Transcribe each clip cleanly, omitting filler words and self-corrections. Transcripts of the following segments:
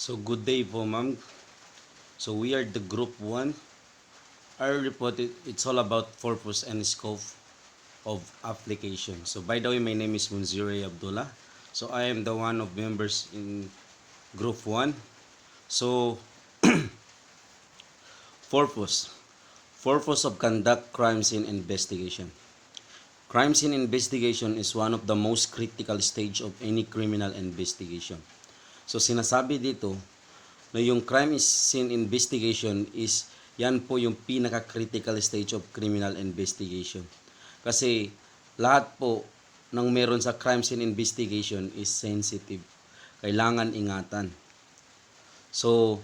So good day po ma'am. So we are the group 1. Our report it's all about purpose and scope of application. So by the way, my name is Munzire Abdullah. So I am the one of members in group 1. So purpose. Purpose of conduct crime scene investigation. Crime scene investigation is one of the most critical stage of any criminal investigation. So sinasabi dito na yung crime scene investigation is yan po yung pinaka-critical stage of criminal investigation. Kasi lahat po ng meron sa crime scene investigation is sensitive. Kailangan ingatan. So,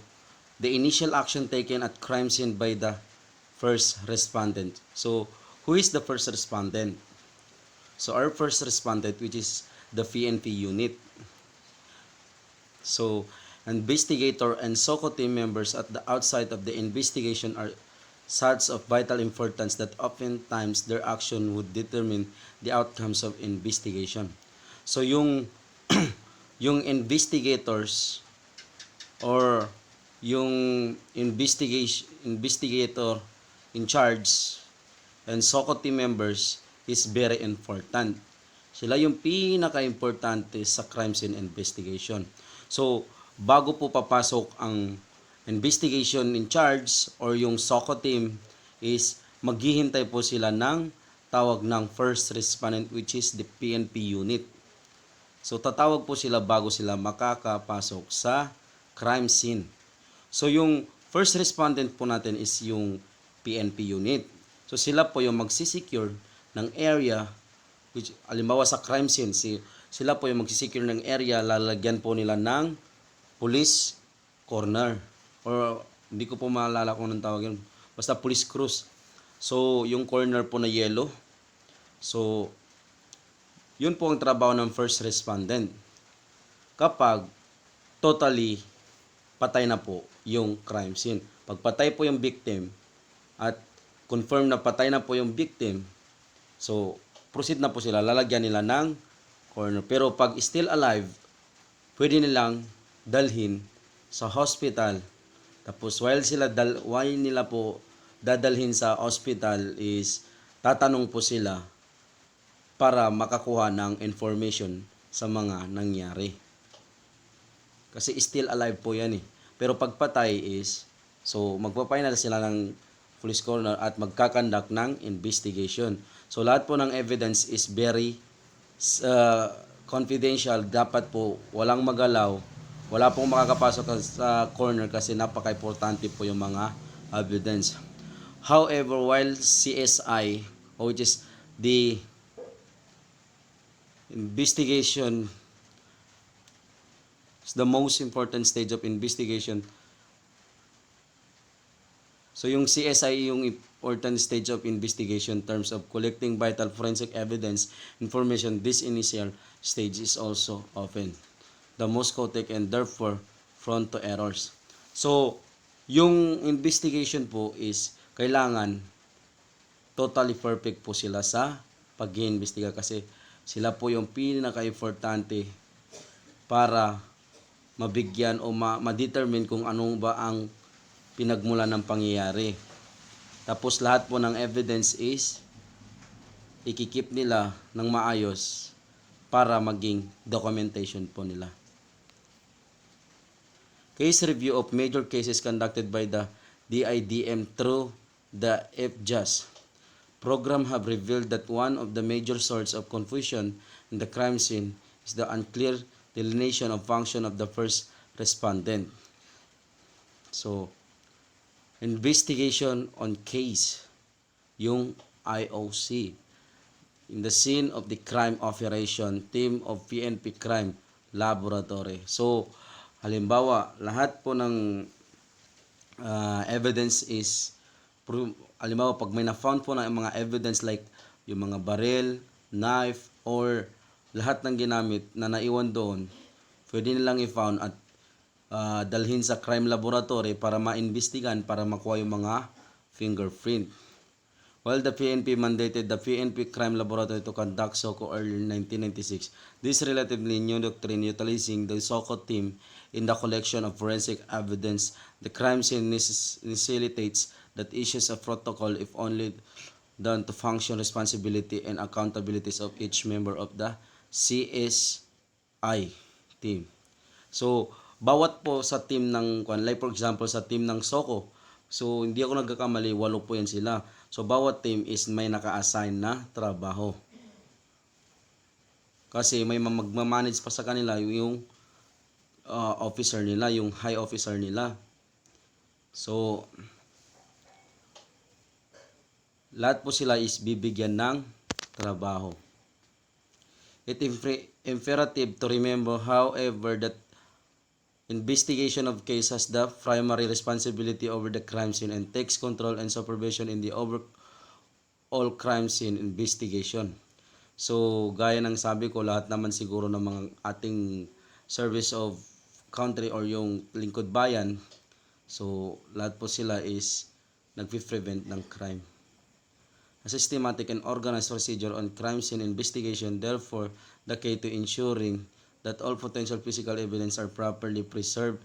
the initial action taken at crime scene by the first respondent. So, who is the first respondent? So, our first respondent, which is the PNP unit. So, investigator and SOCO team members at the outside of the investigation are such of vital importance that oftentimes their action would determine the outcomes of investigation. So, yung yung investigators or yung investigator in charge and SOCO team members is very important. Sila yung pinaka-importante sa crime scene investigation. So, bago po papasok ang investigation in charge or yung SOCO team is maghihintay po sila ng tawag ng first respondent, which is the PNP unit. So, tatawag po sila bago sila makakapasok sa crime scene. So, yung first respondent po natin is yung PNP unit. So, sila po yung magsisecure ng area, which, alimbawa sa crime scene, sila po yung magsisecure ng area, lalagyan po nila ng police corner. Or, hindi ko po maalala kung anong tawag yun. Basta police cruise. So, yung corner po na yellow. So, yun po ang trabaho ng first respondent. Kapag totally patay na po yung crime scene. Pag patay po yung victim at confirm na patay na po yung victim, so proceed na po sila, lalagyan nila ng corner. Pero pag still alive, pwede nilang dalhin sa hospital. Tapos while nila po dadalhin sa hospital is tatanong po sila para makakuha ng information sa mga nangyari. Kasi still alive po yan eh. Pero pag patay is, so magpa-final sila ng police coroner at magkakandak ng investigation. So lahat po ng evidence is very confidential. Dapat po walang magalaw. Wala pong makakapasok sa corner kasi napaka-importante po yung mga evidence. However, while CSI, which is the investigation, is the most important stage of investigation. So yung CSI yung important stage of investigation in terms of collecting vital forensic evidence, information. This initial stage is also often the most chaotic and therefore prone to errors. So yung investigation po is kailangan totally perfect po sila sa pag-iimbestiga kasi sila po yung pinaka-importante para mabigyan o ma-determine kung anong ba ang pinagmula ng pangyayari. Tapos lahat po ng evidence is ikikip nila ng maayos para maging documentation po nila. Case review of major cases conducted by the DIDM through the FJAS program have revealed that one of the major sources of confusion in the crime scene is the unclear delineation of function of the first respondent. So, investigation on case, yung IOC. In the scene of the crime operation, team of PNP Crime Laboratory. So, halimbawa, lahat po ng evidence is halimbawa pag may na-found po na mga evidence like yung mga baril, knife, or lahat ng ginamit na naiwan doon, pwede nilang i-found at dalhin sa crime laboratory para maimbestigan, para makuha yung mga fingerprint. While the PNP mandated the PNP Crime Laboratory to conduct SOCO early in 1996, this relatively new doctrine utilizing the SOCO team in the collection of forensic evidence, the crime scene necessitates that issues of protocol if only done to function responsibility and accountabilities of each member of the CSI team. So, bawat po sa team ng like for example sa team ng Soko, so hindi ako nagkakamali, 8 po yan sila. So, bawat team is may naka-assign na trabaho. Kasi may magmamanage pa sa kanila yung officer nila, yung high officer nila. So, lahat po sila is bibigyan ng trabaho. It is imperative to remember, however, that investigation of case has the primary responsibility over the crime scene and takes control and supervision in the overall crime scene investigation. So, gaya ng sabi ko, lahat naman siguro ng mga ating service of country or yung lingkod bayan, so lahat po sila is nagpi-prevent ng crime. A systematic and organized procedure on crime scene investigation, therefore, the key to ensuring that all potential physical evidence are properly preserved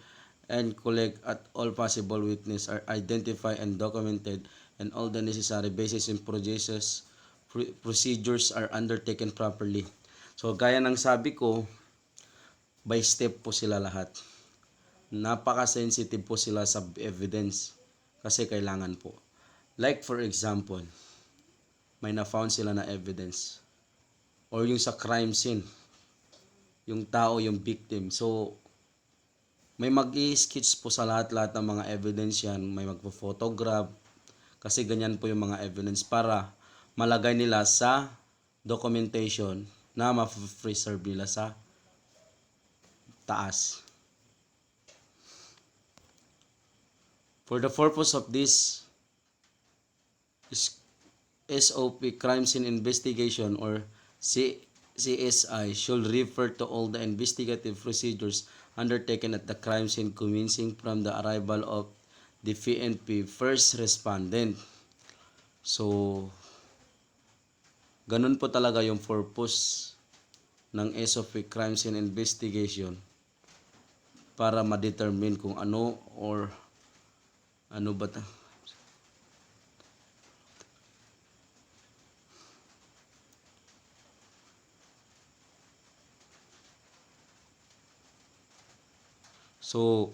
and collect at all possible witness are identified and documented, and all the necessary basis and procedures are undertaken properly. So, gaya ng sabi ko, by step po sila lahat. Napaka-sensitive po sila sa evidence kasi kailangan po. Like for example, may na-found sila na evidence or yung sa crime scene, yung tao, yung victim. So, may mag-i-sketch po sa lahat-lahat ng mga evidence yan. May magpo-photograph. Kasi ganyan po yung mga evidence para malagay nila sa documentation na ma-preserve nila sa taas. For the purpose of this SOP, Crime Scene Investigation or CSI should refer to all the investigative procedures undertaken at the crime scene commencing from the arrival of the PNP first respondent. So, ganun po talaga yung purpose ng SOP, Crime Scene Investigation, para ma-determine kung ano or ano ba So,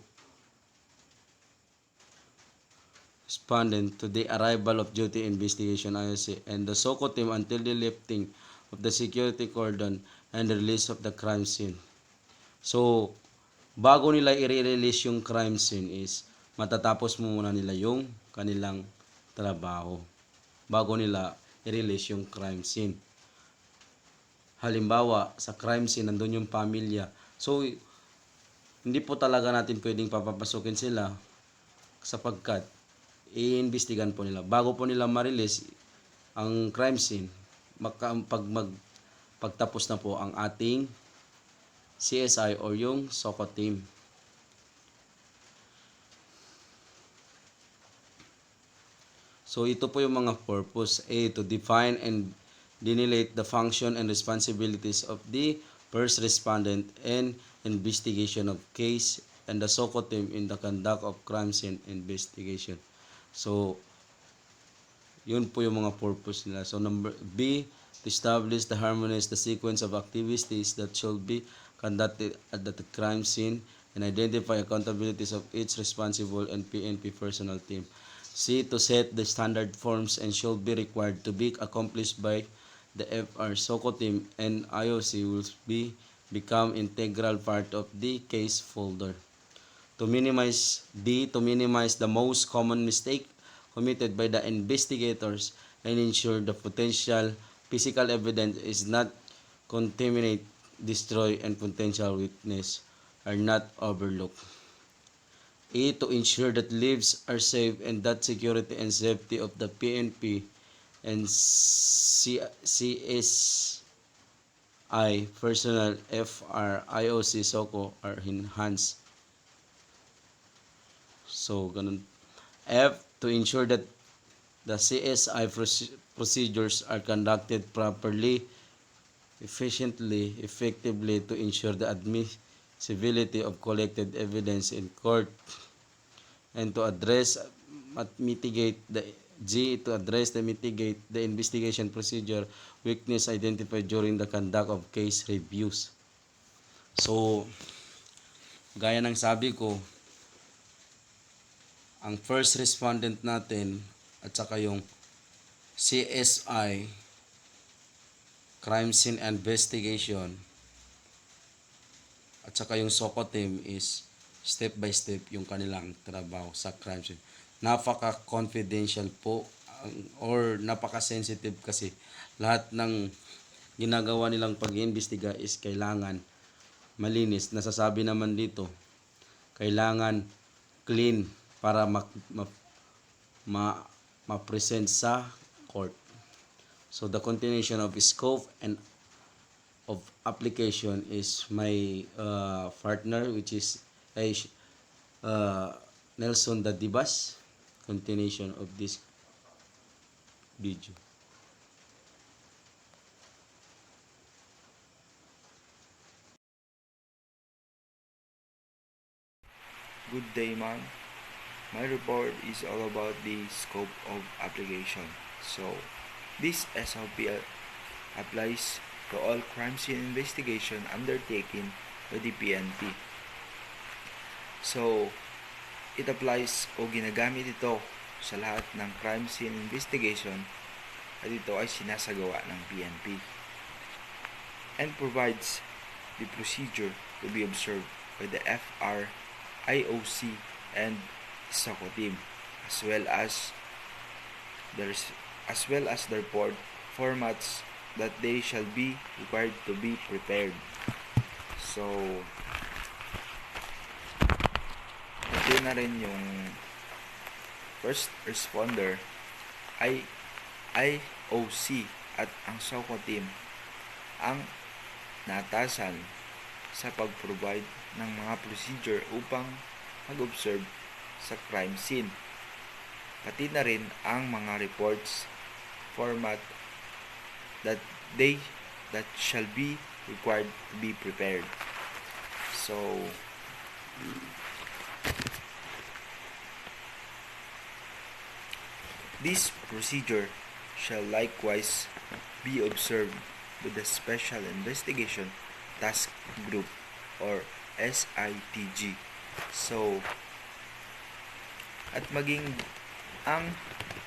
respondent to the arrival of duty investigation IOC and the SOCO team until the lifting of the security cordon and the release of the crime scene. So, bago nila i-release yung crime scene is matatapos muna nila yung kanilang trabaho bago nila i-release yung crime scene. Halimbawa, sa crime scene nandun yung pamilya. So, hindi po talaga natin pwedeng papapasukin sila sapagkat iimbestigan po nila. Bago po nila ma-release ang crime scene, pagtapos na po ang ating CSI or yung SOCO team. So, ito po yung mga purpose. A, to define and delineate the function and responsibilities of the first respondent and investigation of case and the SOCO team in the conduct of crime scene investigation. So, yun po yung mga purpose nila. So, number B, to establish the harmonize the sequence of activities that should be conducted at the crime scene and identify accountabilities of each responsible and PNP personnel team. C, to set the standard forms and should be required to be accomplished by the FR SOCO team and IOC will become integral part of the case folder. To minimize the most common mistake committed by the investigators and ensure the potential physical evidence is not contaminated, destroyed, and potential witness are not overlooked. A, to ensure that lives are safe and that security and safety of the PNP and CSI personnel, FR, IOC, SOCO are enhanced. So, ganun. F, to ensure that the CSI procedures are conducted properly, efficiently, effectively to ensure the admissibility of collected evidence in court, and to address mitigate the to address the mitigate the investigation procedure weakness identified during the conduct of case reviews. So, gaya ng sabi ko, ang first respondent natin at saka yung CSI, Crime Scene Investigation, at saka yung SOCO team is step by step yung kanilang trabaho sa crime scene. Napaka-confidential po or napaka-sensitive kasi lahat ng ginagawa nilang pag-iimbestiga is kailangan malinis. Nasasabi naman dito, kailangan clean para ma-present sa court. So the continuation of scope and of application is my partner, which is Nelson Dadibas. Continuation of this video. Good day, ma'am. My report is all about the scope of application. So, this SOP applies to all crime scene investigation undertaken by the PNP. So, it applies o ginagamit ito sa lahat ng crime scene investigation at ito ay sinasagawa ng PNP and provides the procedure to be observed by the FR, IOC, and SOCO team, as well as the report formats that they shall be required to be prepared. So, ito na rin yung first responder ay IOC at ang SOCO team ang natasan sa pag-provide ng mga procedure upang mag-observe sa crime scene. Pati na rin ang mga reports format that shall be required to be prepared. So, this procedure shall likewise be observed with the Special Investigation Task Group or SITG. So, at maging ang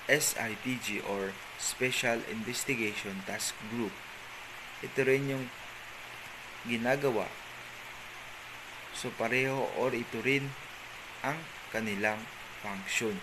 SITG or Special Investigation Task Group, ito rin yung ginagawa. So, pareho or ito rin ang kanilang function.